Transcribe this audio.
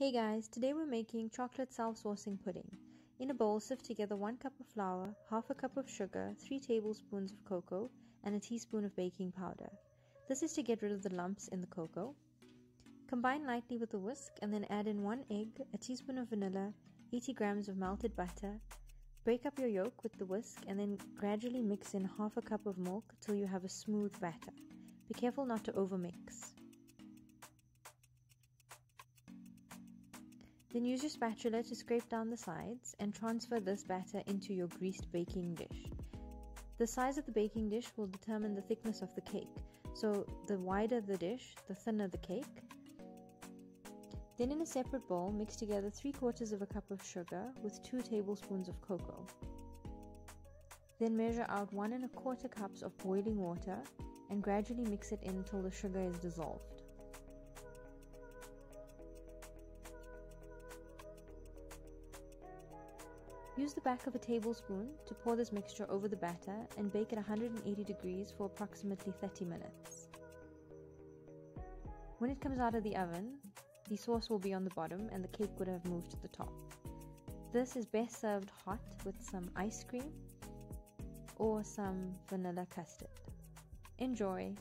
Hey guys, today we're making chocolate self-saucing pudding. In a bowl, sift together 1 cup of flour, half a cup of sugar, 3 tablespoons of cocoa, and a teaspoon of baking powder. This is to get rid of the lumps in the cocoa. Combine lightly with a whisk and then add in 1 egg, a teaspoon of vanilla, 80 grams of melted butter. Break up your yolk with the whisk and then gradually mix in half a cup of milk till you have a smooth batter. Be careful not to overmix. Then use your spatula to scrape down the sides and transfer this batter into your greased baking dish. The size of the baking dish will determine the thickness of the cake, so the wider the dish, the thinner the cake. Then in a separate bowl, mix together 3/4 of a cup of sugar with 2 tablespoons of cocoa. Then measure out 1 1/4 cups of boiling water and gradually mix it in until the sugar is dissolved. Use the back of a tablespoon to pour this mixture over the batter and bake at 180 degrees for approximately 30 minutes. When it comes out of the oven, the sauce will be on the bottom and the cake would have moved to the top. This is best served hot with some ice cream or some vanilla custard. Enjoy!